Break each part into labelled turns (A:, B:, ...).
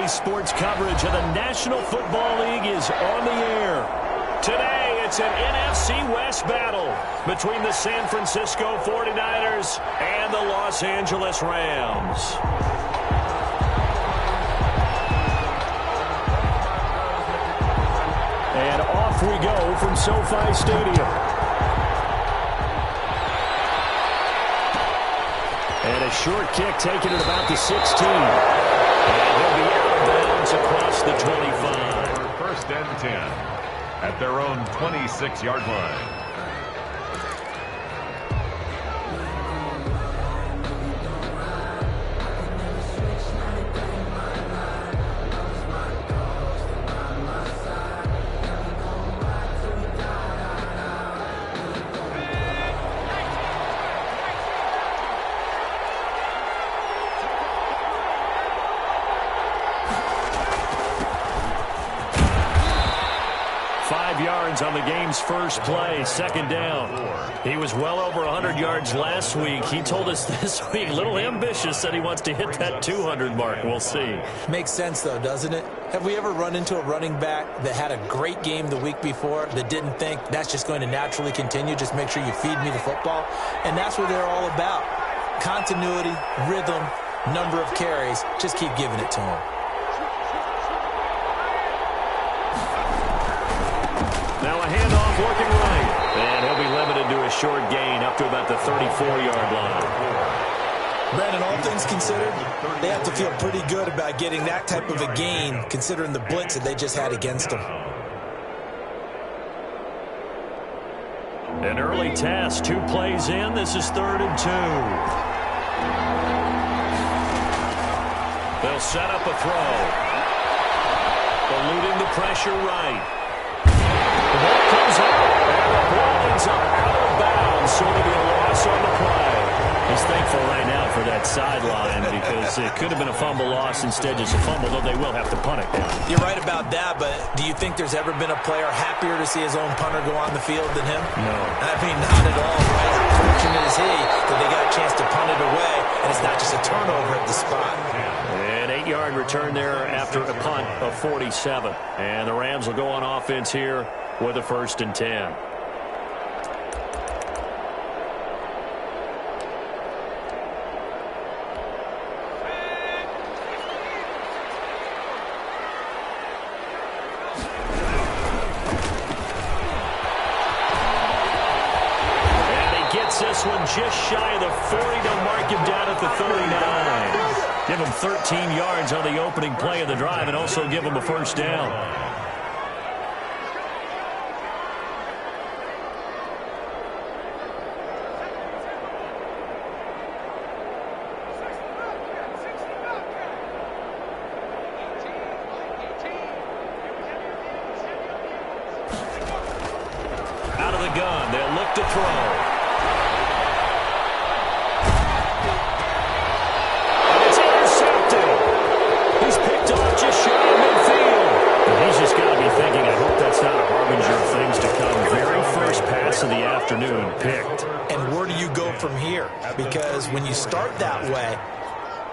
A: NBC Sports coverage of the National Football League is on the air. Today, it's an NFC West battle between the San Francisco 49ers and the Los Angeles Rams. And off we go from SoFi Stadium. And a short kick taken at about the 16. And he'll be out of bounds across the 25.
B: First and 10 at their own 26-yard line.
A: On the game's first play, second down. He was well over 100 yards last week. He told us this week, a little ambitious, said he wants to hit that 200 mark. We'll see.
C: Makes sense, though, doesn't it? Have we ever run into a running back that had a great game the week before that didn't think that's just going to naturally continue? Just make sure you feed me the football. And that's what they're all about. Continuity, rhythm, number of carries. Just keep giving it to him.
A: Now a handoff working right. And he'll be limited to a short gain up to about the 34-yard line.
C: Brandon, all things considered, they have to feel pretty good about getting that type of a gain considering the blitz that they just had against them.
A: An early test, 2 plays in. This is 3rd and 2. They'll set up a throw. Eluding the pressure right. The ball comes out, and the ball ends up out of bounds, so it'll be a loss on the play. He's thankful right now for that sideline because it could have been a fumble loss, instead just a fumble, though they will have to punt it down.
C: You're right about that, but do you think there's ever been a player happier to see his own punter go on the field than him?
A: No.
C: I mean, not at all, right? How fortunate is he that they got a chance to punt it away, and it's not just a turnover at the spot.
A: An 8-yard return there after a punt of 47. And the Rams will go on offense here with a 1st and 10. And he gets this one just shy of the 40 to mark him down at the 39. Give him 13 yards on the opening play of the drive and also give him a 1st down. Gun. They'll look to throw. And it's intercepted. He's picked off just shy of midfield. And he's just got to be thinking, I hope that's not a harbinger of things to come. Very first pass of the afternoon picked.
C: And where do you go from here? Because when you start that way,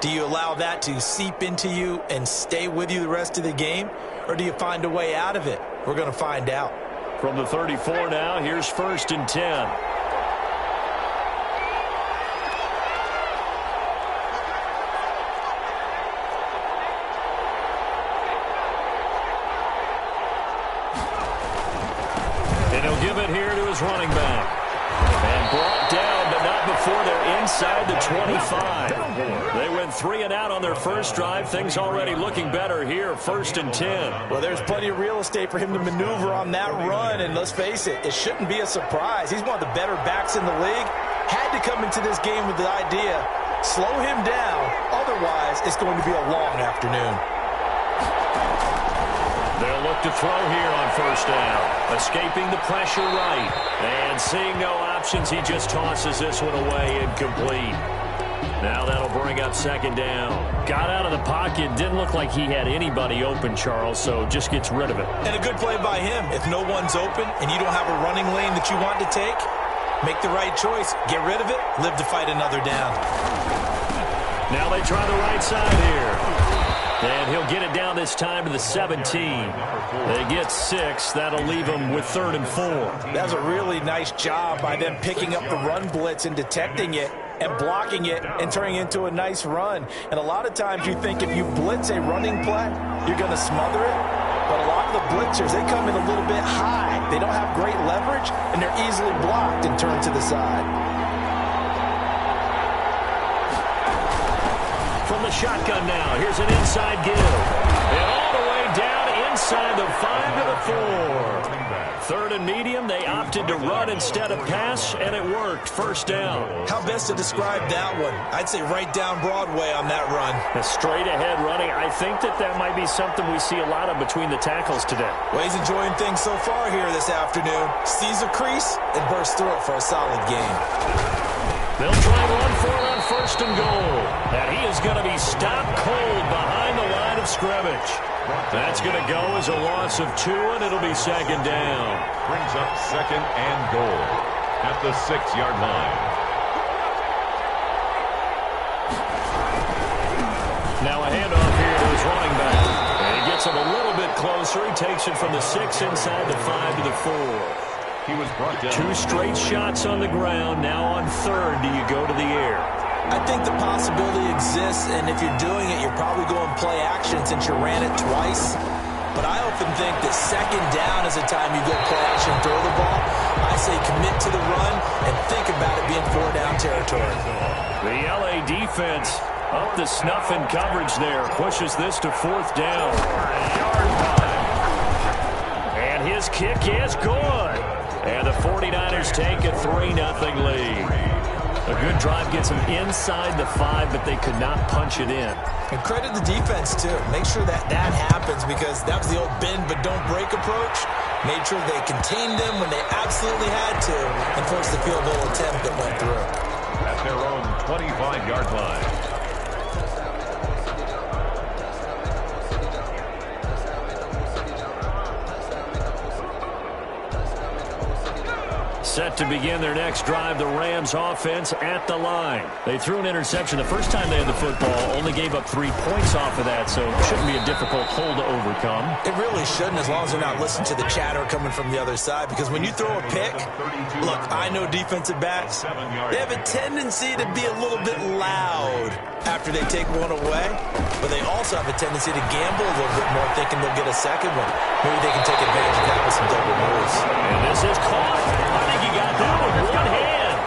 C: do you allow that to seep into you and stay with you the rest of the game? Or do you find a way out of it? We're going to find out.
A: From the 34 now, here's 1st and 10. And he'll give it here to his running back. And brought down, but not before they're inside the 25. They went 3 and out on their first drive. Things already looking better here, 1st and 10.
C: Well, there's plenty of real estate for him to maneuver on that run, and let's face it, it shouldn't be a surprise. He's one of the better backs in the league. Had to come into this game with the idea, slow him down, otherwise it's going to be a long afternoon.
A: They'll look to throw here on 1st down. Escaping the pressure right. And seeing no options, he just tosses this one away, incomplete. Now that'll bring up 2nd down. Got out of the pocket. Didn't look like he had anybody open, Charles, so just gets rid of it.
C: And a good play by him. If no one's open and you don't have a running lane that you want to take, make the right choice. Get rid of it. Live to fight another down.
A: Now they try the right side here. And he'll get it down this time to the 17. They get 6. That'll leave them with 3rd and 4.
C: That was a really nice job by them picking up the run blitz and detecting it and blocking it and turning it into a nice run. And a lot of times you think if you blitz a running play, you're going to smother it. But a lot of the blitzers, they come in a little bit high. They don't have great leverage, and they're easily blocked and turned to the side.
A: From the shotgun now, here's an inside give. And all the way down inside the 5 to the 4. 3rd and medium, they opted to run instead of pass, and it worked. 1st down.
C: How best to describe that one? I'd say right down Broadway on that run.
A: A straight ahead running. I think that might be something we see a lot of between the tackles today.
C: Well, he's enjoying things so far here this afternoon. Sees a crease and bursts through it for a solid gain.
A: They'll try and run for it on 1st and goal. And he is going to be stopped cold behind the line of scrimmage. That's going to go as a loss of 2, and it'll be 2nd down.
B: Brings up 2nd and goal at the 6-yard line.
A: Now a handoff here to his running back. And he gets him a little bit closer. He takes it from the 6 inside the 5 to the 4.
B: He was brought down.
A: 2 straight shots on the ground. Now on 3rd, do you go to the air?
C: I think the possibility exists, and if you're doing it, you're probably going play action since you ran it twice. But I often think that 2nd down is the time you go play action and throw the ball. I say commit to the run and think about it being 4-down territory.
A: The LA defense up the snuff in coverage there. Pushes this to 4th down. And his kick is good. And the 49ers take a 3-0 lead. A good drive gets them inside the 5, but they could not punch it in.
C: And credit the defense, too. Make sure that happens because that was the old bend but don't break approach. Made sure they contained them when they absolutely had to and forced the field goal attempt that went through.
B: At their own 25-yard line.
A: Set to begin their next drive, the Rams offense at the line. They threw an interception the first time they had the football, only gave up 3 points off of that, so it shouldn't be a difficult hole to overcome.
C: It really shouldn't, as long as they're not listening to the chatter coming from the other side, because when you throw a pick, look, I know defensive backs, they have a tendency to be a little bit loud after they take one away, but they also have a tendency to gamble a little bit more, thinking they'll get a second one. Maybe they can take advantage of that with some double moves.
A: And this is caught. I think he got that with one hand.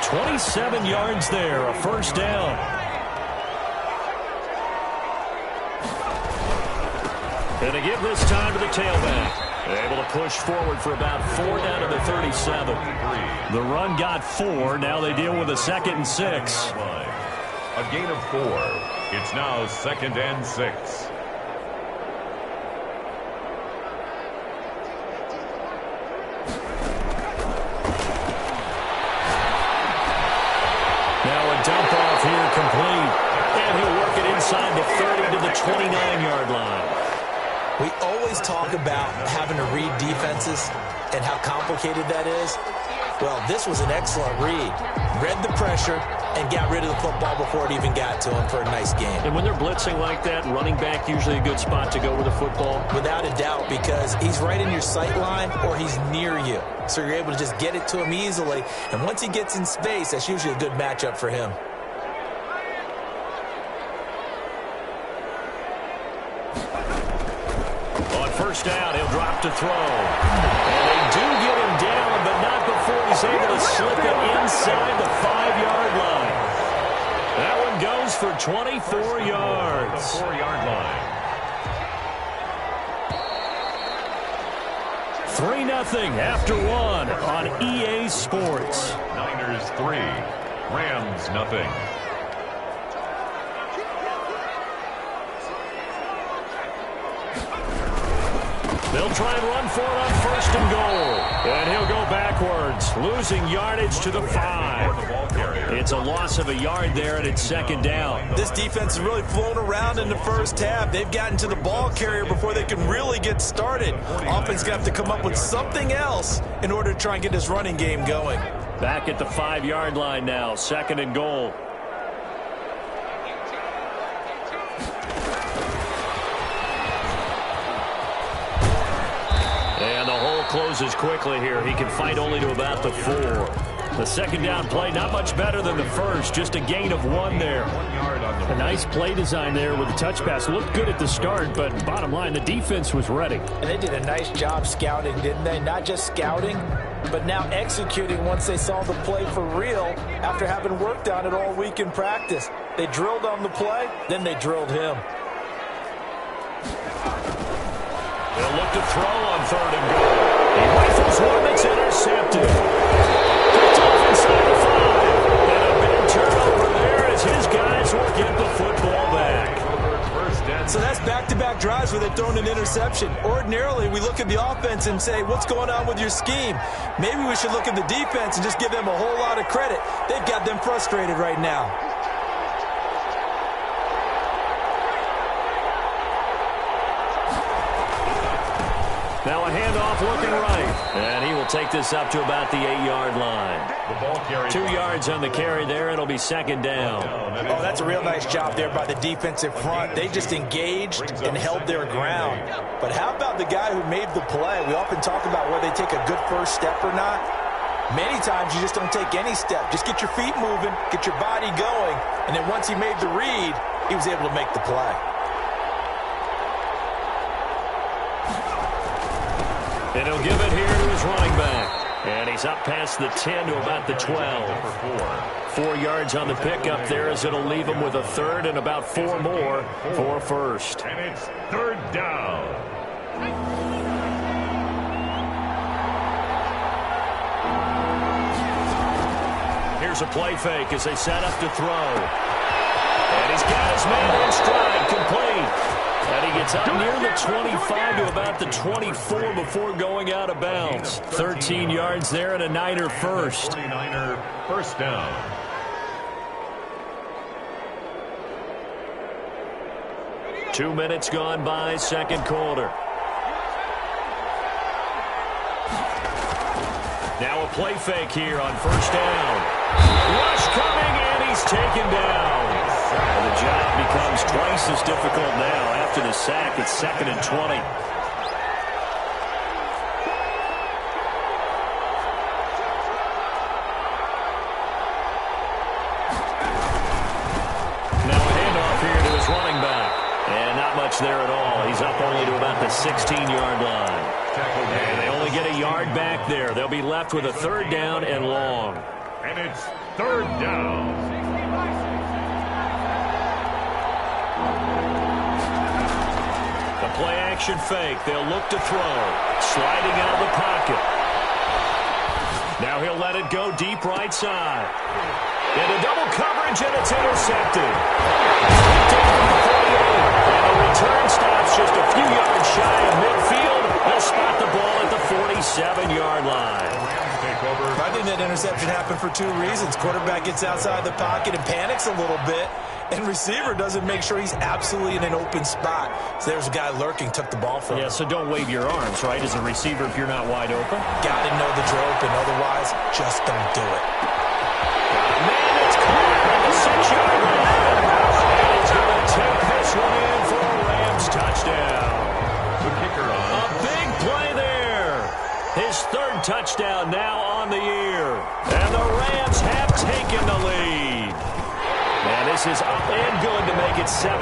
A: 27 yards there, a 1st down. And they give this time to the tailback. Able to push forward for about 4 down to the 37. The run got 4. Now they deal with a 2nd and 6.
B: A gain of 4. It's now 2nd and 6.
A: Dump off here complete. And he'll work it inside the 30 to the 29-yard line.
C: We always talk about having to read defenses and how complicated that is. Well, this was an excellent read. Read the pressure and got rid of the football before it even got to him for a nice game.
A: And when they're blitzing like that, running back usually a good spot to go with the football?
C: Without a doubt, because he's right in your sight line or he's near you. So you're able to just get it to him easily. And once he gets in space, that's usually a good matchup for him.
A: On 1st down, he'll drop to throw. And they do get him down, but not before he's able to slip it inside the 5-yard line. That one goes for 24 yards.
B: The 4-yard line.
A: 3-0 after 1 on EA Sports.
B: Niners 3, Rams nothing.
A: They'll try and run for it on 1st and goal. And he'll go backwards, losing yardage to the 5. It's a loss of a yard there, and it's 2nd down.
C: This defense has really flown around in the first half. They've gotten to the ball carrier before they can really get started. Offense going to have to come up with something else in order to try and get this running game going.
A: Back at the 5-yard line now, 2nd and goal. closes quickly here. He can fight only to about the 4. The second down play, not much better than the first. Just a gain of 1 there.
B: 1 yard on the
D: A nice play design there with the touch pass. Looked good at the start, but bottom line, the defense was ready.
C: And they did a nice job scouting, didn't they? Not just scouting, but now executing once they saw the play for real after having worked on it all week in practice. They drilled on the play, then they drilled him.
A: They'll look to throw on 3rd and goal. He rifles one that's intercepted. Picked off inside the 5. And a big turnover there as his guys will get the football back.
C: So that's back-to-back drives where they've thrown an interception. Ordinarily, we look at the offense and say, what's going on with your scheme? Maybe we should look at the defense and just give them a whole lot of credit. They've got them frustrated right now.
A: Now a handoff looking right. And he will take this up to about the 8-yard line.
B: The ball carried
A: 2 yards on the carry there. It'll be 2nd down.
C: Oh, that's a real nice job there by the defensive front. They just engaged and held their ground. But how about the guy who made the play? We often talk about whether they take a good first step or not. Many times you just don't take any step. Just get your feet moving, get your body going, and then once he made the read, he was able to make the play.
A: And he'll give it here to his running back. And he's up past the 10 to about the 12. 4 yards on the pickup there as it'll leave him with a 3rd and about 4 more for 1st.
B: And it's 3rd down.
A: Here's a play fake as they set up to throw. And he's got his man in stride, complete. And he gets up near the 25 to about the 24 before going out of bounds. 13 yards there and a Niner first.
B: 49er first down.
A: Two minutes gone by, 2nd quarter. Now a play fake here on 1st down. Rush coming, and he's taken down. And the job becomes twice as difficult now. After the sack, it's 2nd and 20. Now a handoff here to his running back. And not much there at all. He's up only to about the 16-yard line. And they only get a yard back there. They'll be left with a 3rd down and long.
B: And it's 3rd down.
A: The play-action fake. They'll look to throw. Sliding out of the pocket. Now he'll let it go deep right side. Into double coverage, and it's intercepted. And the return stops just a few yards shy of midfield. They'll spot the ball at the 47-yard line.
C: I think that interception happened for 2 reasons. Quarterback gets outside the pocket and panics a little bit, and receiver doesn't make sure he's absolutely in an open spot. So there's a guy lurking, took the ball from him.
A: Yeah, so don't wave your arms, right, as a receiver if you're not wide open.
C: Got to know that you're open. Otherwise, just don't do it.
A: Man, it's clear at the 6-yard line. And he's going to take this one in for a Rams touchdown.
B: The kicker on.
A: A big play there. His 3rd touchdown now on the year. And the Rams have taken the lead. And this is up and good to make it 7-3.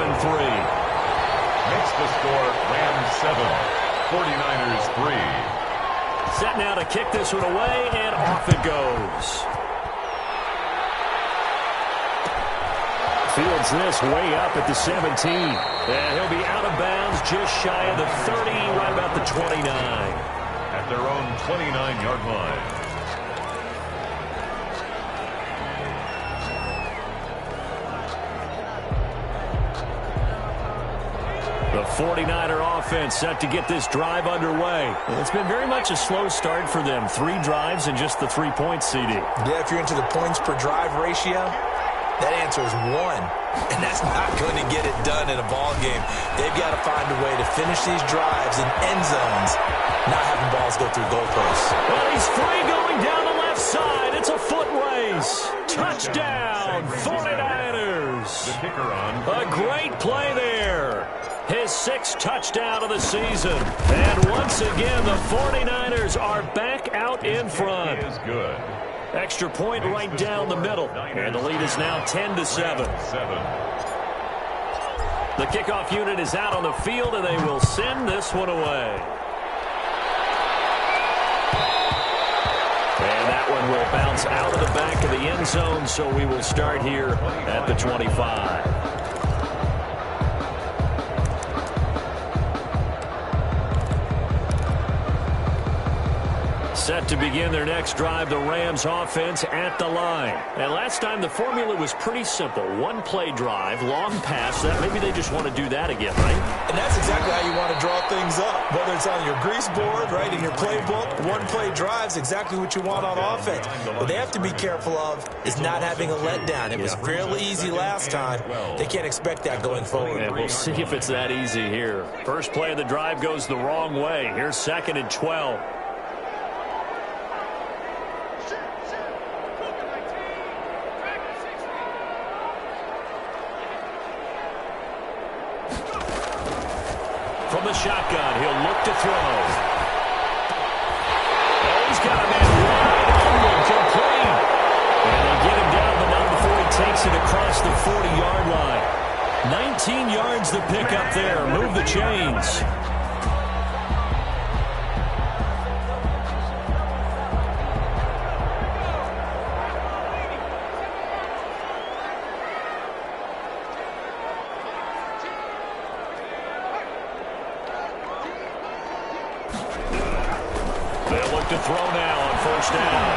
B: Makes the score Rams 7, 49ers 3.
A: Set now to kick this one away, and off it goes. Fields this way up at the 17. And he'll be out of bounds just shy of the 30, right about the 29.
B: At their own 29-yard line.
A: The 49er offense set to get this drive underway. It's been very much a slow start for them. 3 drives and just the 3 points, CD.
C: Yeah, if you're into the points per drive ratio, that answer is 1. And that's not going to get it done in a ball game. They've got to find a way to finish these drives in end zones, not having balls go through goalposts.
A: Well, he's free going down the left side. It's a foot race. Touchdown, 49ers.
B: The kicker on.
A: A great play there. His 6th touchdown of the season. And once again, the 49ers are back out in front.
B: Is good.
A: Extra point right down the middle. And the lead is now 10-7. The kickoff unit is out on the field, and they will send this one away. And that one will bounce out of the back of the end zone, so we will start here at the 25. Set to begin their next drive, the Rams offense at the line. And last time the formula was pretty simple. One-play drive, long pass. Maybe they just want to do that again, right?
C: And that's exactly how you want to draw things up. Whether it's on your grease board, right, in your playbook, one-play drive's exactly what you want on offense. What they have to be careful of is not having a letdown. It was fairly easy last time. They can't expect that going forward.
A: And we'll see if it's that easy here. First play of the drive goes the wrong way. Here's 2nd and 12. From the shotgun, he'll look to throw. Oh, he's got a man wide open, complete. And they get him down, but not before he takes it across the 40-yard line. 19 yards to pick up there. Move the chains. To throw now on 1st down.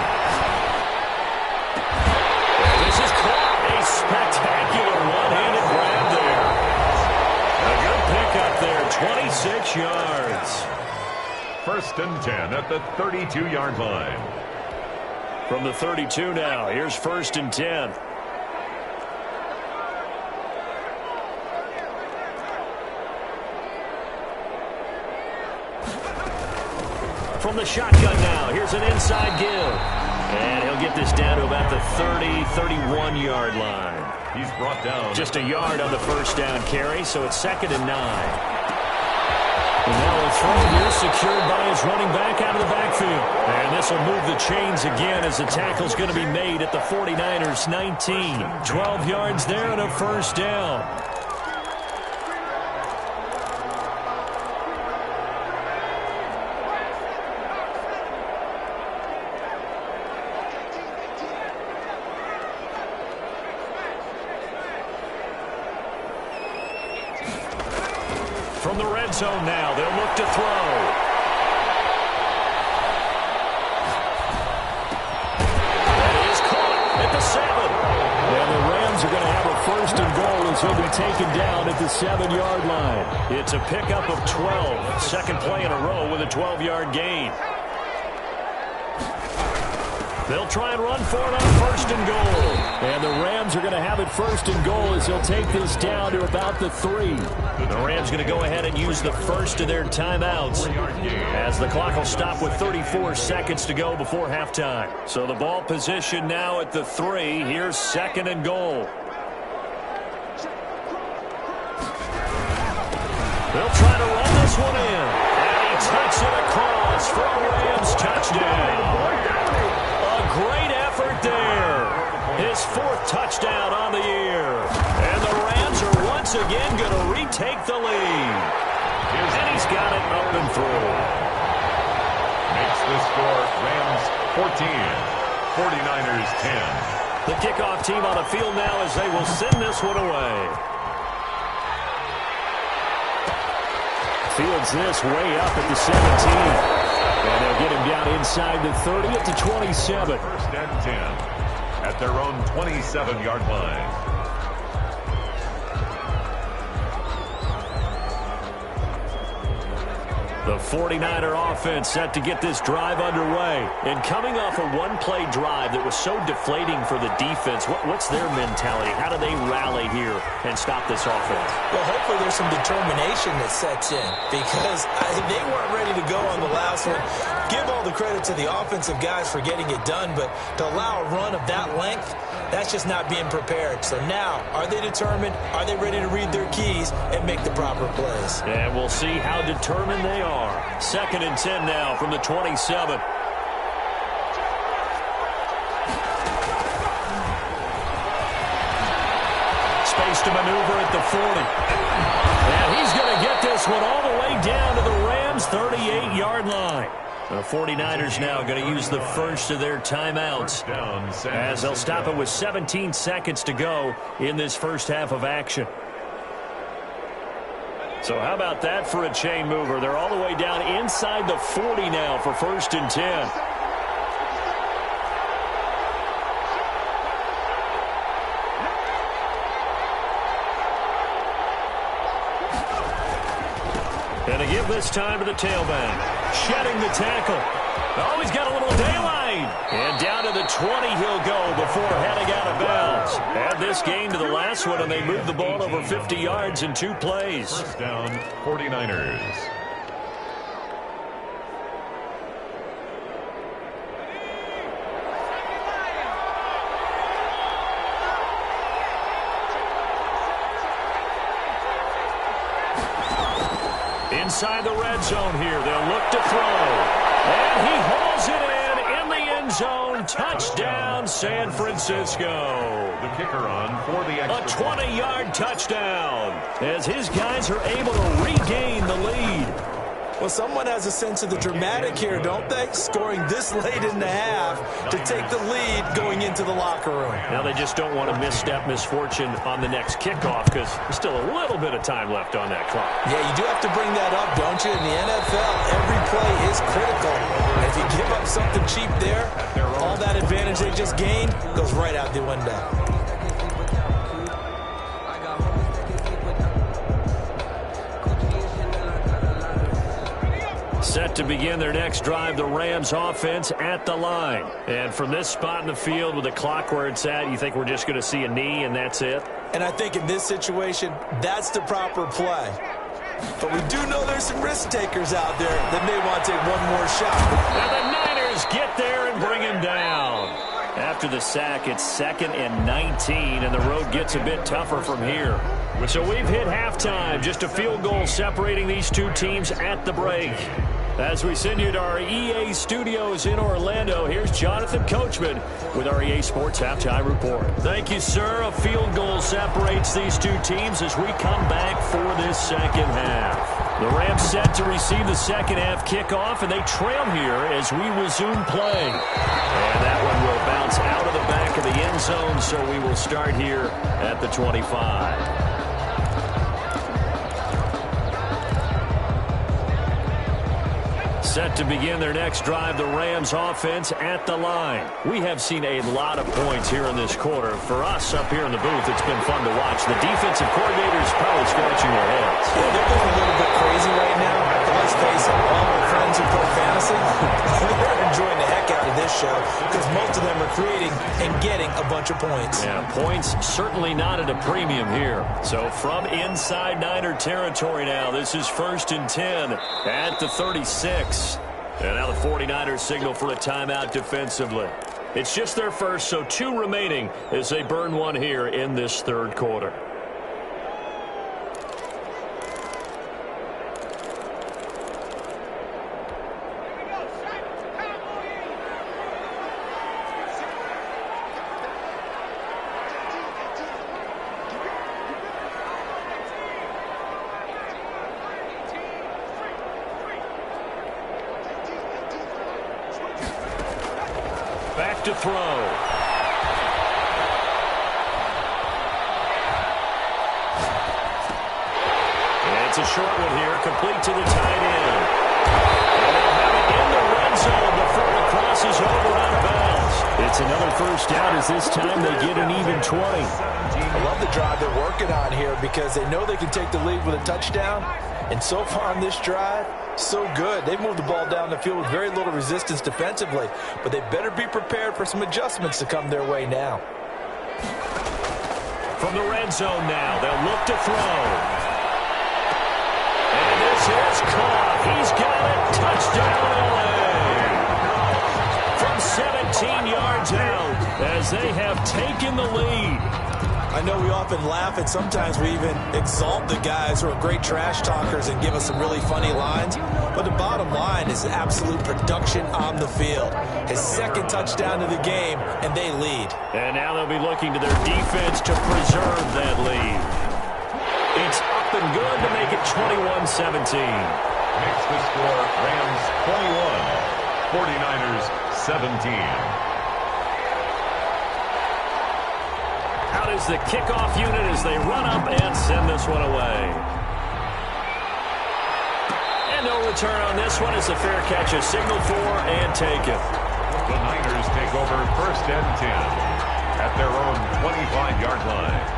A: This is caught. A spectacular one-handed grab there. A good pickup there. 26 yards.
B: 1st and 10 at the 32-yard line.
A: From the 32 now, here's 1st and 10. From the shotgun now, here's an inside give. And he'll get this down to about the 30, 31-yard line.
B: He's brought down.
A: Just a yard on the 1st down carry, so it's 2nd and 9. And now a throw here secured by his running back out of the backfield. And this will move the chains again as the tackle's going to be made at the 49ers 19. 12 yards there and a 1st down. From the red zone now, they'll look to throw. That is caught at the 7. And the Rams are going to have a 1st and goal as he'll be taken down at the 7-yard line. It's a pickup of 12. 2nd play in a row with a 12-yard gain. They'll try and run for it on 1st and goal. And the Rams are going to have it 1st and goal as they'll take this down to about the 3. The Rams going to go ahead and use the first of their timeouts as the clock will stop with 34 seconds to go before halftime. So the ball position now at the 3. Here's 2nd and goal. They'll try to run this one in. And he takes it across for a Rams touchdown. Great effort there. His 4th touchdown on the year. And the Rams are once again going to retake the lead. And he's got it up and through.
B: Makes the score Rams 14, 49ers 10.
A: The kickoff team on the field now as they will send this one away. Fields this way up at the 17. And they'll get him down inside the 30 at the 27.
B: 1st and 10 at their own 27-yard line.
A: The 49er offense set to get this drive underway. And coming off a one-play drive that was so deflating for the defense, what's their mentality? How do they rally here and stop this offense?
C: Well, hopefully there's some determination that sets in because they weren't ready to go on the last one. Give all the credit to the offensive guys for getting it done, but to allow a run of that length, that's just not being prepared. So now, are they determined? Are they ready to read their keys and make the proper plays?
A: And we'll see how determined they are. 2nd and 10 now from the 27. Space to maneuver at the 40. And he's going to get this one all the way down to the Rams' 38-yard line. The 49ers now going to use the first of their timeouts as they'll stop it with 17 seconds to go in this first half of action. So how about that for a chain mover? They're all the way down inside the 40 now for 1st and 10. And to give this time to the tailback. Shedding the tackle. Oh, he's got a little daylight. And down to the 20 he'll go before heading out of bounds. Add this game to the last one, and they move the ball over 50 yards in 2 plays.
B: First down, 49ers.
A: Inside the red zone here. They'll look to throw. And he hauls it in the end zone. Touchdown, San Francisco.
B: The kicker on for the extra.
A: A 20-yard touchdown as his guys are able to regain the lead.
C: Well, someone has a sense of the dramatic here, don't they? Scoring this late in the half to take the lead going into the locker room.
A: Now they just don't want to misstep misfortune on the next kickoff because there's still a little bit of time left on that clock.
C: Yeah, you do have to bring that up, don't you? In the NFL, every play is critical. And if you give up something cheap there, all that advantage they just gained goes right out the window.
A: Set to begin their next drive, the Rams offense at the line. And from this spot in the field with the clock where it's at, you think we're just going to see a knee and that's it?
C: And I think in this situation, that's the proper play. But we do know there's some risk takers out there that may want to take one more shot.
A: And the Niners get there and bring him down. After the sack, it's 2nd and 19, and the road gets a bit tougher from here. So we've hit halftime, just a field goal separating these two teams at the break. As we send you to our EA studios in Orlando, here's Jonathan Coachman with our EA Sports Halftime Report. Thank you, sir. A field goal separates these two teams as we come back for this second half. The Rams set to receive the second half kickoff, and they trail here as we resume play. And that one will bounce out of the back of the end zone, so we will start here at the 25. Set to begin their next drive, the Rams offense at the line. We have seen a lot of points here in this quarter. For us up here in the booth, it's been fun to watch. The defensive coordinators probably scratching their heads.
C: Yeah, they're going a little bit crazy right now. But let's face it, all our friends who play fantasy, they're enjoying the heck out of this show because most of them are creating and getting a bunch of points.
A: Yeah, points certainly not at a premium here. So from inside Niner territory now, this is 1st and 10 at the 36. And now the 49ers signal for a timeout defensively. It's just their first, so 2 remaining as they burn one here in this third quarter. Back to throw. And it's a short one here, complete to the tight end. And they'll have it in the red zone before it crosses over out of bounds. It's another first down as this time they get an even 20.
C: I love the drive they're working on here because they know they can take the lead with a touchdown, And so far on this drive, so good. They've moved the ball down the field with very little resistance defensively, but they better be prepared for some adjustments to come their way now.
A: From the red zone now, they'll look to throw. And this is caught. He's got it. Touchdown, LA. From 17 yards out as they have taken the lead.
C: I know we often laugh, and sometimes we even exalt the guys who are great trash talkers and give us some really funny lines. But the bottom line is absolute production on the field. His second touchdown of the game, and they lead.
A: And now they'll be looking to their defense to preserve that lead. It's up and good to make it 21-17.
B: Makes the score Rams 21, 49ers 17.
A: Out is the kickoff unit as they run up and send this one away. And no return on this one as a fair catch, a signal for and take it.
B: The Niners take over 1st and 10 at their own 25-yard line.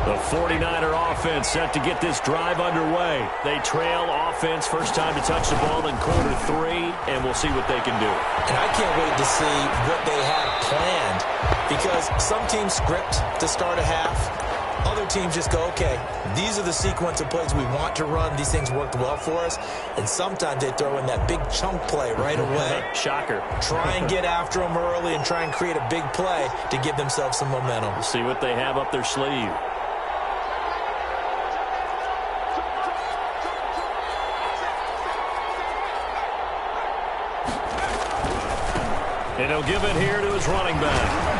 A: The 49er offense set to get this drive underway. They trail offense first time to touch the ball in quarter 3, and we'll see what they can do.
C: And I can't wait to see what they have planned, because some teams script to start a half. Other teams just go, okay, these are the sequence of plays we want to run. These things worked well for us. And sometimes they throw in that big chunk play right away.
A: Shocker.
C: Try and get after them early and try and create a big play to give themselves some momentum.
A: We'll see what they have up their sleeve. And he'll give it here to his running back.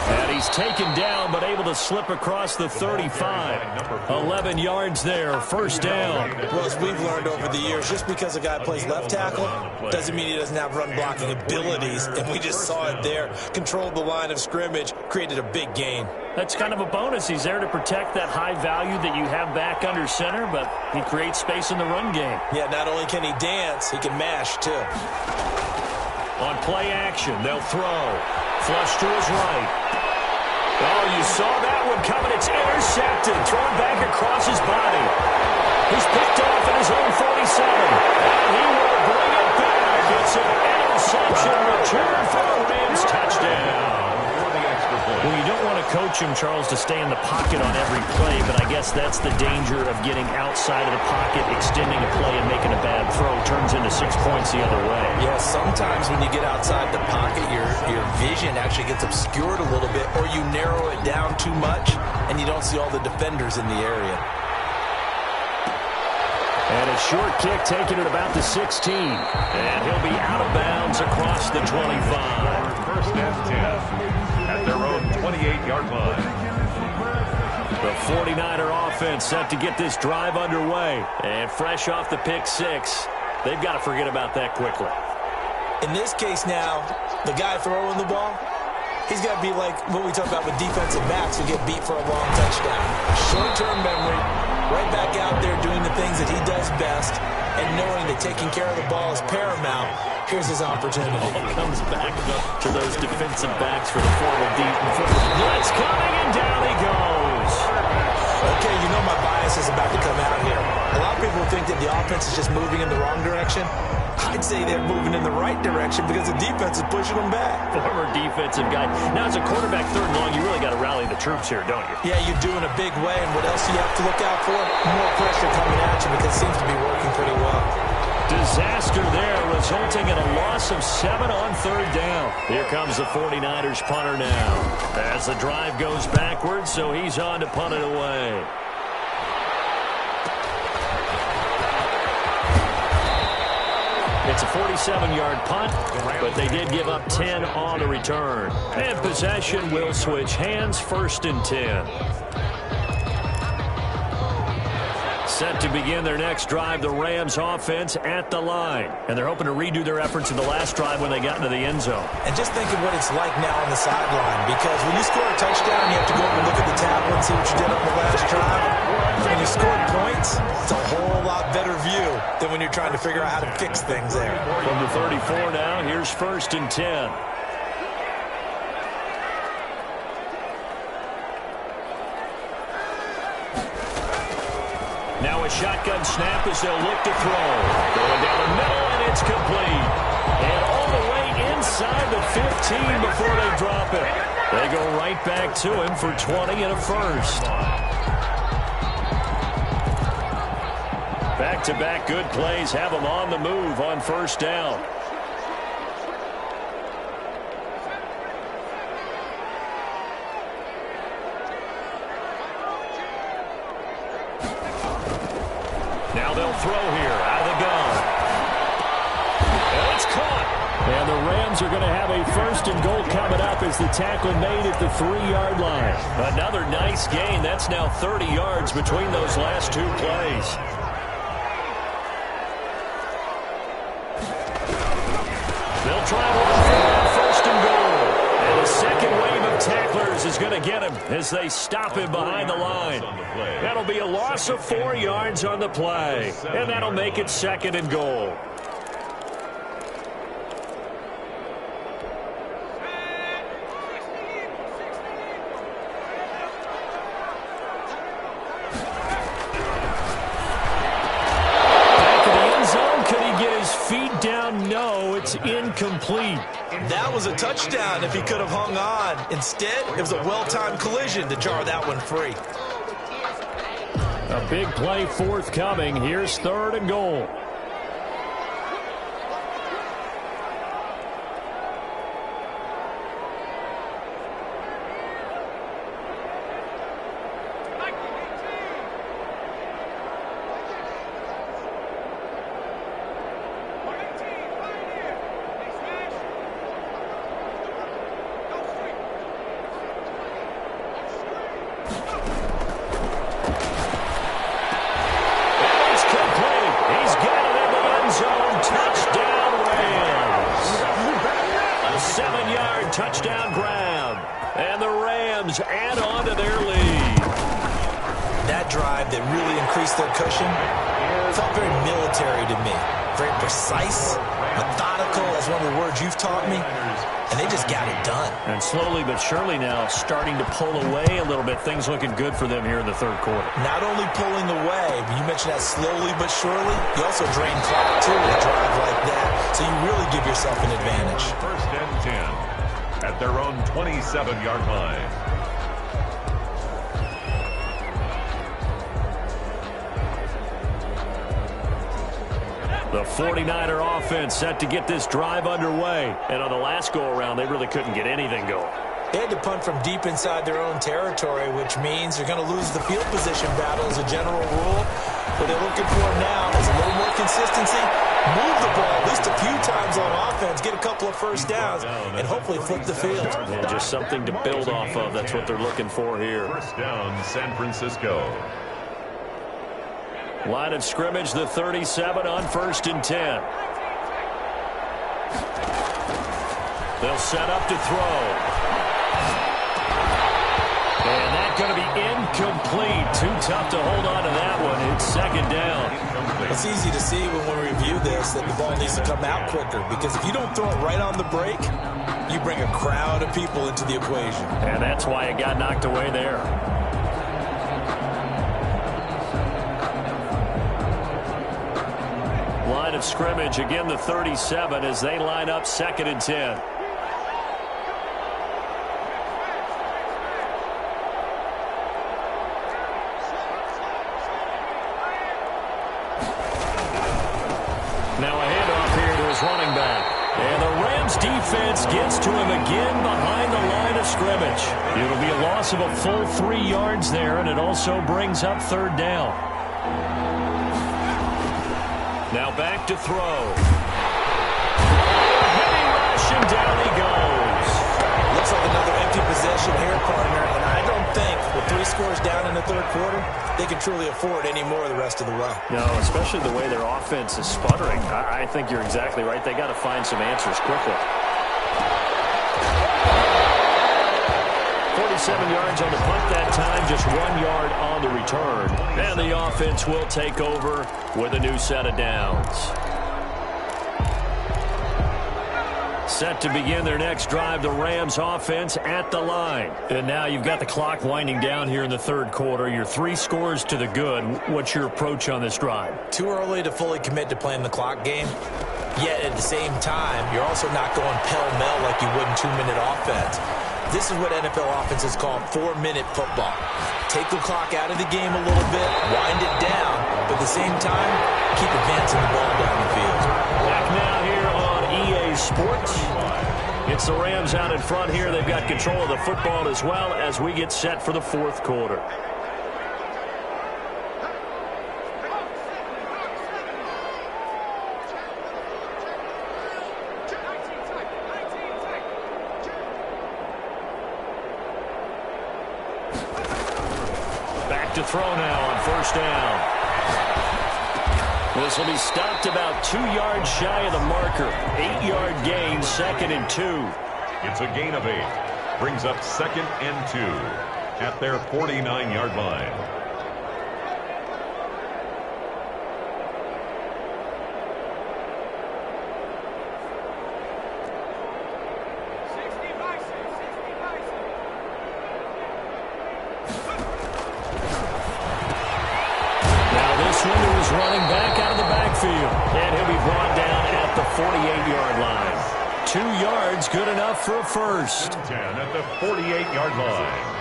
A: And he's taken down, but able to slip across the 35. 11 yards there, 1st down.
C: Well, as we've learned over the years, just because a guy plays left tackle doesn't mean he doesn't have run-blocking abilities. And we just saw it there. Controlled the line of scrimmage, created a big gain.
A: That's kind of a bonus. He's there to protect that high value that you have back under center, but he creates space in the run game.
C: Yeah, not only can he dance, he can mash, too.
A: On play action, they'll throw. Flush to his right. Oh, you saw that one coming. It's intercepted. Thrown back across his body. He's picked off at his own 47. And he will bring it back. It's an interception return for a Rams touchdown. Well, you don't want to coach him, Charles, to stay in the pocket on every play, but I guess that's the danger of getting outside of the pocket, extending a play, and making a bad throw. Turns into 6 points the other way.
C: Yeah, sometimes when you get outside the pocket, your vision actually gets obscured a little bit, or you narrow it down too much, and you don't see all the defenders in the area.
A: And a short kick taken at about the 16. And he'll be out of bounds across the 25.
B: 1st and 10 at their own 28-yard line.
A: The 49er offense set to get this drive underway. And fresh off the pick 6, they've got to forget about that quickly.
C: In this case now, the guy throwing the ball, he's got to be like what we talk about with defensive backs who get beat for a long touchdown. Short-term memory, right back out there doing the things that he does best, and knowing that taking care of the ball is paramount. Here's his opportunity.
A: Comes back to those defensive backs for the forward deep. Blitz coming, and down he goes.
C: Okay, you know my bias is about to come out here. A lot of people think that the offense is just moving in the wrong direction. I'd say they're moving in the right direction because the defense is pushing them back.
A: Former defensive guy. Now, as a quarterback, 3rd and long, you really got to rally the troops here, don't you?
C: Yeah, you do in a big way. And what else do you have to look out for? More pressure coming at you, because it seems to be working pretty well.
A: Disaster there, resulting in a loss of 7 on 3rd down. Here comes the 49ers punter now. As the drive goes backwards, so he's on to punt it away. It's a 47-yard punt, but they did give up 10 on the return. And possession will switch hands, 1st and 10. Set to begin their next drive, the Rams offense at the line. And they're hoping to redo their efforts in the last drive when they got into the end zone.
C: And just think of what it's like now on the sideline, because when you score a touchdown, you have to go over and look at the tablet and see what you did on the last drive. When you scored points, it's a whole lot better view than when you're trying to figure out how to fix things there.
A: From the 34 now, here's 1st and 10. Now a shotgun snap as they'll look to throw. Going down the middle, and it's complete. And all the way inside the 15 before they drop it. They go right back to him for 20 and a first. Back-to-back good plays have him on the move on first down. Now they'll throw here out of the gun. And it's caught. And the Rams are going to have a first and goal coming up as the tackle made at the 3-yard line. Another nice gain. That's now 30 yards between those last two plays. They'll try and run for that first and goal. And the second wave of tacklers is going to get him as they stop him behind the line. That'll be a loss of 4 yards on the play. And that'll make it second and goal. Feet down, no, it's incomplete.
C: That was a touchdown if he could have hung on. Instead, it was a well-timed collision to jar that one free.
D: A big play forthcoming. Here's third and goal.
A: Touchdown grab. And the Rams add on to their lead.
C: That drive that really increased their cushion felt very military to me. Very precise, methodical. That's one of the words you've taught me. And they just got it done.
A: And slowly but surely now starting to pull away a little bit. Things looking good for them here in the third quarter.
C: Not only pulling away, but you mentioned that slowly but surely. You also drain clock, too, with a drive like that. So you really give yourself an advantage.
B: First and 10. At their own 27-yard line.
A: The 49er offense set to get this drive underway. And on the last go-around, they really couldn't get anything going.
C: They had to punt from deep inside their own territory, which means you're going to lose the field position battle as a general rule. What they're looking for now is a little more consistency. Move the ball at least a few times on offense, get a couple of first downs, and hopefully flip the field.
A: Yeah, just something to build off of. That's what they're looking for here.
B: First down, San Francisco.
A: Line of scrimmage, the 37 on first and 10. They'll set up to throw. And that's going to be incomplete. Too tough to hold on to that one. It's second down.
C: It's easy to see when we review this that the ball needs to come out quicker, because if you don't throw it right on the break, you bring a crowd of people into the equation.
A: And that's why it got knocked away there. Line of scrimmage, again the 37 as they line up second and 10. Now a handoff here to his running back. And the Rams defense gets to him again behind the line of scrimmage. It'll be a loss of a full 3 yards there, and it also brings up third down. Now back to throw. Heavy rush, and down he goes.
C: Looks like another empty possession here, partner, and I don't think with 3 scores down in the third quarter, they can truly afford any more the rest of the way.
A: No, especially the way their offense is sputtering. I think you're exactly right. They got to find some answers quickly. 47 yards on the punt that time, just 1 yard on the return. And the offense will take over with a new set of downs. Set to begin their next drive, the Rams offense at the line.
D: And now you've got the clock winding down here in the third quarter. You're 3 scores to the good. What's your approach on this drive?
C: Too early to fully commit to playing the clock game. Yet at the same time, you're also not going pell-mell like you would in 2-minute offense. This is what NFL offenses call 4-minute football. Take the clock out of the game a little bit, wind it down, but at the same time, keep advancing the ball down the field.
A: Back now here on EA Sports. It's the Rams out in front here. They've got control of the football as well as we get set for the fourth quarter. Back to throw now on first down. This will be stopped about 2 yards shy of the marker. 8-yard gain, 2nd and 2.
B: It's a gain of 8. Brings up 2nd and 2 at their 49-yard line.
A: Running back out of the backfield. And he'll be brought down at the 48-yard line. 2 yards, good enough for a first.
B: 10 at the 48-yard line.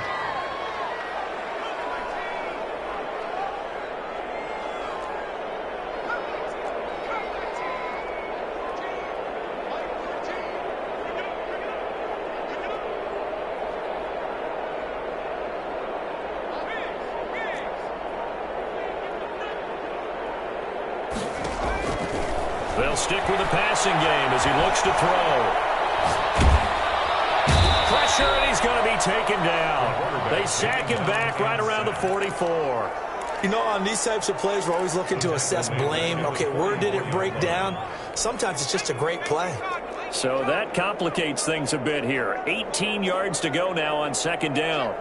A: They'll stick with the passing game as he looks to throw. Pressure, and he's going to be taken down. They sack him back right around the 44.
C: You know, on these types of plays, we're always looking to assess blame. Okay, where did it break down? Sometimes it's just a great play.
A: So that complicates things a bit here. 18 yards to go now on 2nd down.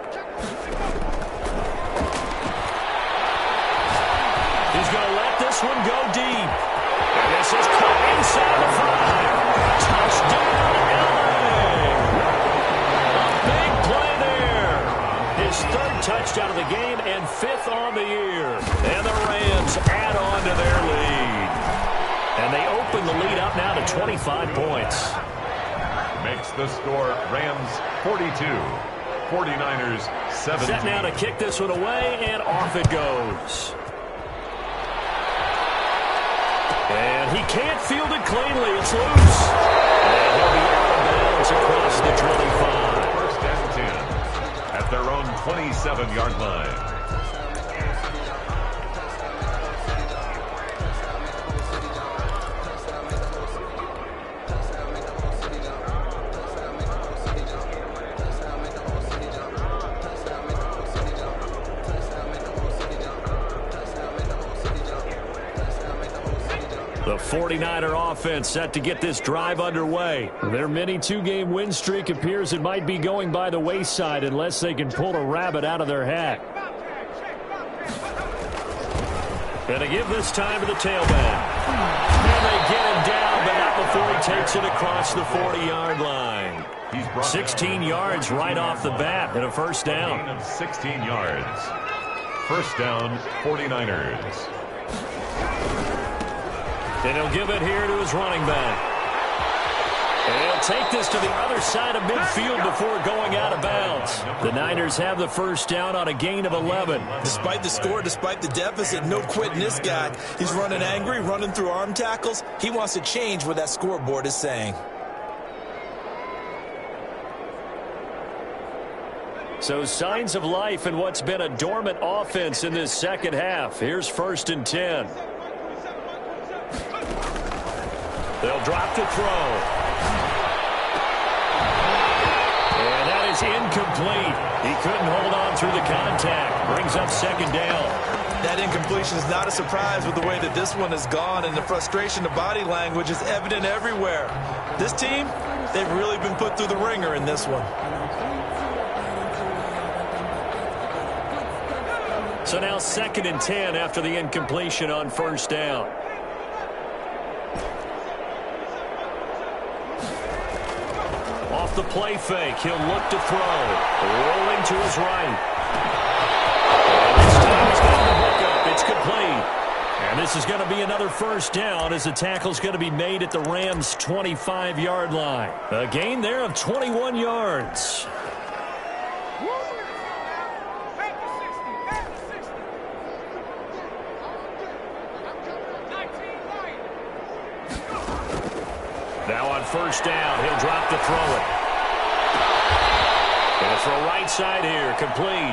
A: He's going to let this one go deep. And this is caught inside the 5. Touchdown, LA! A big play there. His 3rd touchdown of the game and 5th on the year. And the Rams add on to their lead. And they open the lead up now to 25 points.
B: Makes the score Rams 42, 49ers 17.
A: Set now to kick this one away, and off it goes. And he can't field it cleanly. It's loose. And he'll be out of bounds across the 25.
B: 1st and 10 at their own 27-yard line.
A: The 49er offense set to get this drive underway.
D: Their mini 2-game win streak appears it might be going by the wayside unless they can pull a rabbit out of their hat.
A: Going to give this time to the tailback. And they get him down, but not before he takes it across the 40-yard line. 16 yards right off the bat and a first down.
B: Gain of 16 yards. First down, 49ers.
A: And he'll give it here to his running back. And he'll take this to the other side of midfield before going out of bounds.
D: The Niners have the first down on a gain of 11.
C: Despite the score, despite the deficit, no quitting this guy. He's running angry, running through arm tackles. He wants to change what that scoreboard is saying.
A: So signs of life in what's been a dormant offense in this second half. Here's 1st and 10. They'll drop to throw. And that is incomplete. He couldn't hold on through the contact. Brings up 2nd down.
C: That incompletion is not a surprise with the way that this one has gone, and the frustration, the body language is evident everywhere. This team, they've really been put through the ringer in this one.
A: So now 2nd and 10 after the incompletion on first down. Off the play fake, he'll look to throw. Rolling to his right. And this time he's got the hook up. It's complete. And this is going to be another first down as the tackle's going to be made at the Rams' 25-yard line. A gain there of 21 yards. Now on first down, he'll drop to throw it. Going to throw right side here, complete.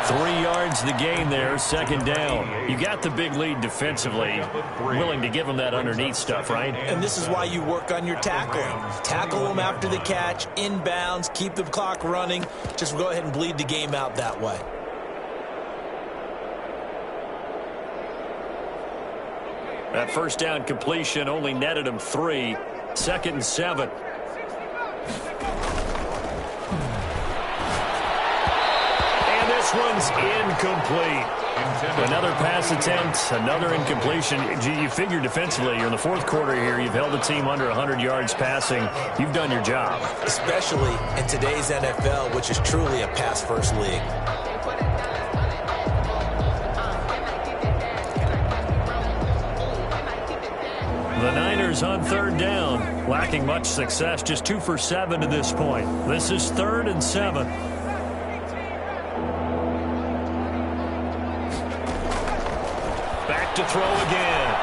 A: 3 yards the gain there, second down. You got the big lead defensively. Willing to give him that underneath stuff, right?
C: And this is why you work on your tackling. Tackle them after the catch, inbounds, keep the clock running. Just go ahead and bleed the game out that way.
A: That first down completion only netted him 3. Second and 7. And this one's incomplete. Another pass attempt, another incompletion. You figure defensively, you're in the fourth quarter here. You've held the team under 100 yards passing. You've done your job.
C: Especially in today's NFL, which is truly a pass-first league.
A: The Niners on third down, lacking much success, just 2 for 7 to this point. This is 3rd and 7. Back to throw again.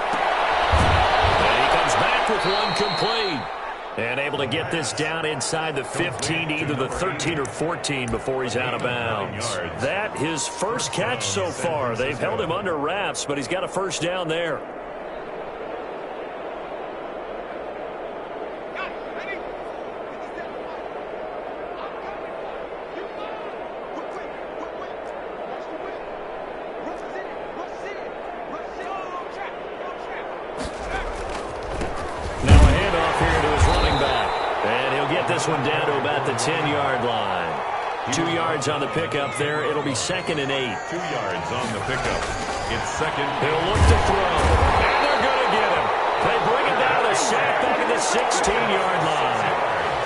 A: And he comes back with one complete. And able to get this down inside the 15, either the 13 or 14 before he's out of bounds. That his first catch so far. They've held him under wraps, but he's got a first down there. This one down to about the 10-yard line. 2 yards on the pickup there. It'll be 2nd and 8.
B: 2 yards on the pickup. It's second.
A: He'll look to throw. And they're going to get him. They bring him down to the sack back at the 16-yard line.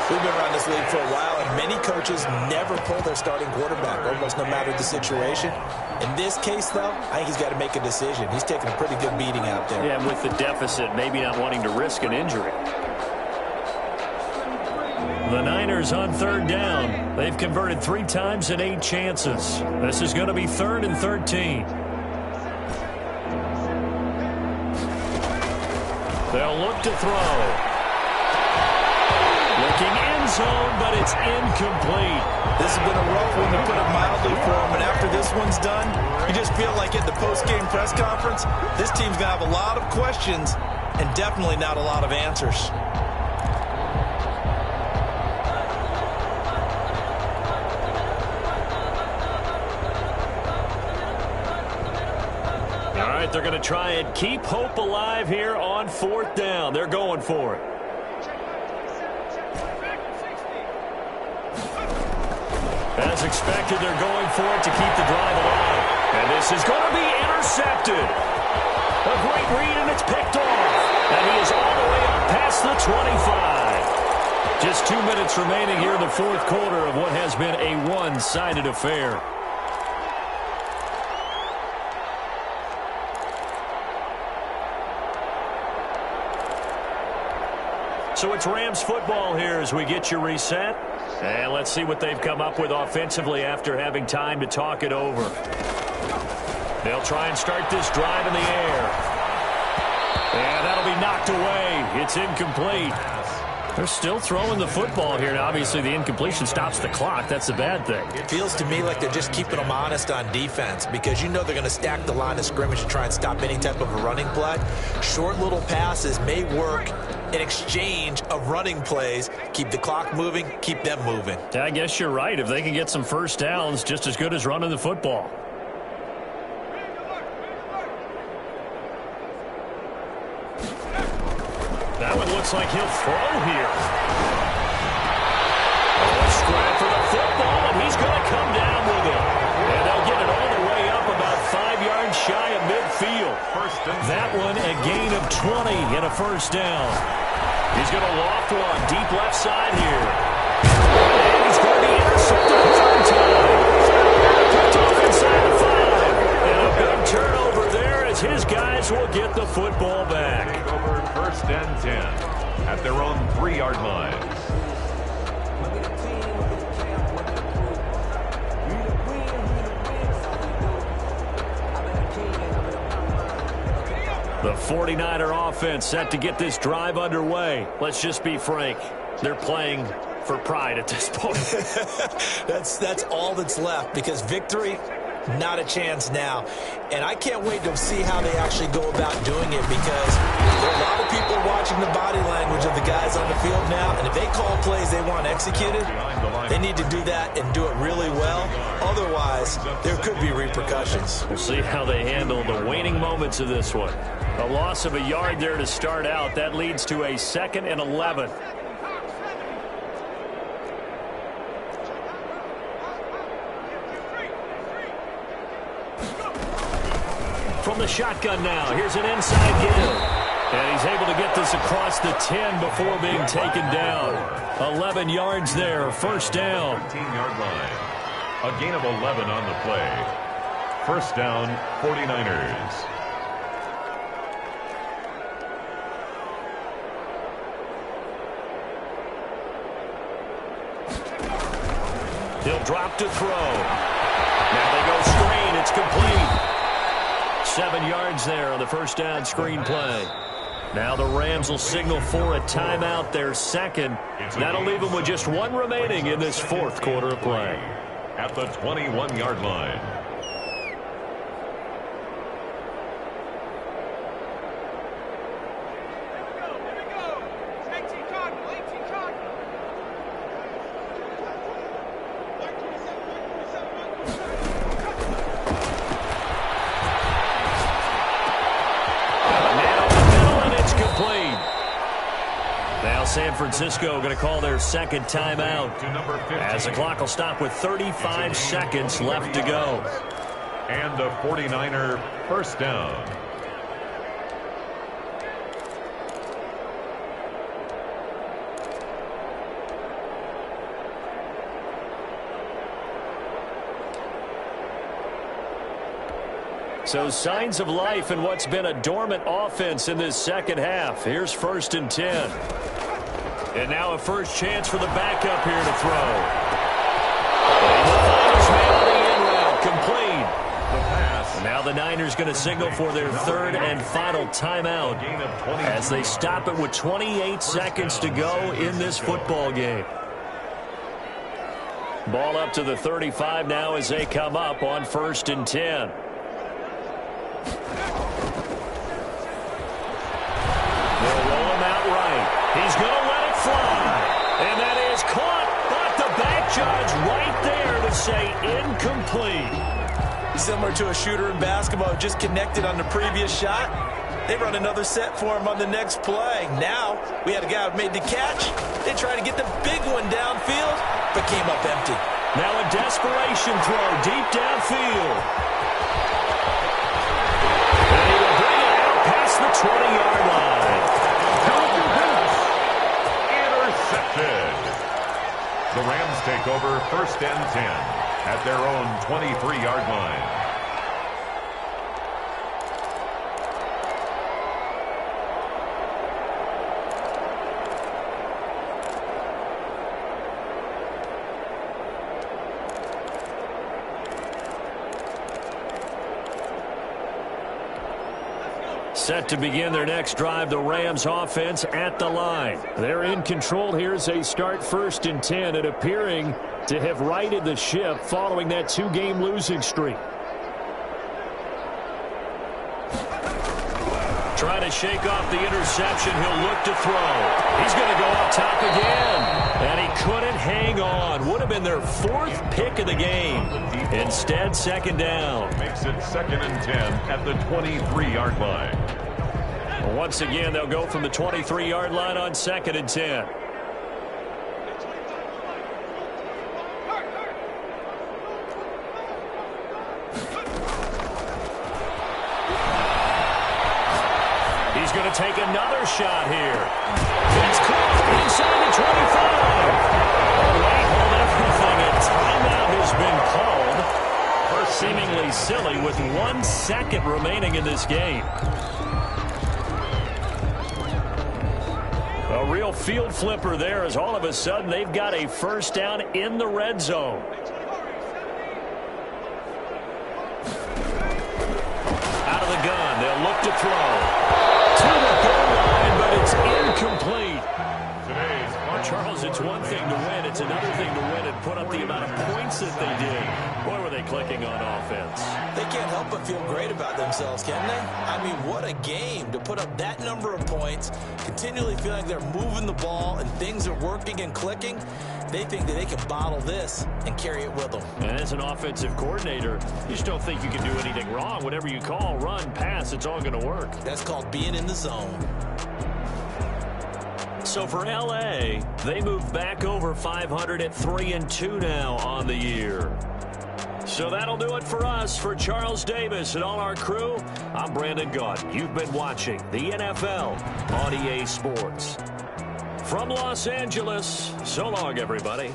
C: We've been around this league for a while, and many coaches never pull their starting quarterback, almost no matter the situation. In this case, though, I think he's got to make a decision. He's taking a pretty good beating out there.
A: Yeah, with the deficit, maybe not wanting to risk an injury. The Niners on third down. They've converted 3 times in 8 chances. This is going to be 3rd and 13. They'll look to throw. Looking end zone, but it's incomplete.
C: This has been a rough one, to put it mildly, for him. And after this one's done, you just feel like in the post-game press conference, this team's going to have a lot of questions and definitely not a lot of answers.
A: They're going to try and keep hope alive here on 4th down. They're going for it. As expected, they're going for it to keep the drive alive. And this is going to be intercepted. A great read, and it's picked off. And he is all the way up past the 25. Just 2 minutes remaining here in the fourth quarter of what has been a one-sided affair. So it's Rams football here as we get you reset. And let's see what they've come up with offensively after having time to talk it over. They'll try and start this drive in the air. And that'll be knocked away. It's incomplete. They're still throwing the football here. Now, obviously, the incompletion stops the clock. That's the bad thing.
C: It feels to me like they're just keeping them honest on defense, because you know they're going to stack the line of scrimmage to try and stop any type of a running play. Short little passes may work in exchange of running plays. Keep the clock moving, keep them moving.
A: I guess you're right. If they can get some first downs, just as good as running the football. That one looks like he'll throw here. Oh, a scrap for the football, and he's going to come down with it. And they'll get it all the way up about 5 yards shy of midfield. That one a gain of 20 and a first down. He's going to loft one deep left side here. Rams will get the football back.
B: Take over 1st and 10 at their own 3-yard line.
A: The 49er offense set to get this drive underway. Let's just be frank. They're playing for pride at this point.
C: That's all that's left, because victory, not a chance now. And I can't wait to see how they actually go about doing it, because there are a lot of people watching the body language of the guys on the field now, and if they call plays they want executed, they need to do that and do it really well. Otherwise, there could be repercussions.
A: We'll see how they handle the waning moments of this one. A loss of a yard there to start out. That leads to a 2nd and 11. From the shotgun now, here's an inside give. And he's able to get this across the 10 before being taken down. 11 yards there, 1st down.
B: 13-yard line. A gain of 11 on the play. 1st down, 49ers.
A: He'll drop to throw. Now they go screen. It's complete. 7 yards there on the 1st down screen play. Now the Rams will signal for a timeout, their 2nd. That'll leave them with just 1 remaining in this 4th quarter of play.
B: At the 21-yard line.
A: San Francisco going to call their 2nd timeout as the clock will stop with 35 seconds left to go.
B: And a 49er 1st down.
A: So signs of life in what's been a dormant offense in this 2nd half. Here's 1st and 10. And now a first chance for the backup here to throw. Complete. And now the Niners going to signal for their 3rd and final timeout as they stop it with 28 seconds to go in this football game. Ball up to the 35 now as they come up on 1st and 10. They'll roll him out right. He's going to let it fly. And that is caught, but the back judge right there to say incomplete.
C: Similar to a shooter in basketball, just connected on the previous shot. They run another set for him on the next play. Now, we had a guy who made the catch. They tried to get the big one downfield, but came up empty.
A: Now a desperation throw deep downfield. And he will bring it out past the 20-yard line.
B: Intercepted. The Rams take over 1st and 10 at their own 23-yard line.
A: Set to begin their next drive, the Rams offense at the line. They're in control here as they start 1st and 10 and appearing to have righted the ship following that 2-game losing streak. Trying to shake off the interception. He'll look to throw. He's going to go up top again. And he couldn't hang on. Would have been their 4th pick of the game. Instead, 2nd down.
B: Makes it 2nd and 10 at the 23-yard line.
A: Once again, they'll go from the 23-yard line on 2nd and 10. He's going to take another shot here. It's caught inside the 25. They hold everything. A timeout has been called. Seemingly silly with 1 second remaining in this game. real field flipper there as all of a sudden they've got a first down in the red zone. Out of the gun, they'll look to throw. To the goal line, but it's incomplete. Charles, it's one thing to win. It's another thing to win and put up the amount of points that they did. Boy, were they clicking on offense.
C: They can't help but feel great about themselves, can they? I mean, what a game to put up that number of points, continually feel like they're moving the ball and things are working and clicking. They think that they can bottle this and carry it with them.
A: And as an offensive coordinator, you just don't think you can do anything wrong. Whatever you call, run, pass, it's all going to work.
C: That's called being in the zone.
A: So for L.A., they move back over 500 at 3-2 now on the year. So that'll do it for us. For Charles Davis and all our crew, I'm Brandon Gaudin. You've been watching the NFL on EA Sports. From Los Angeles, so long, everybody.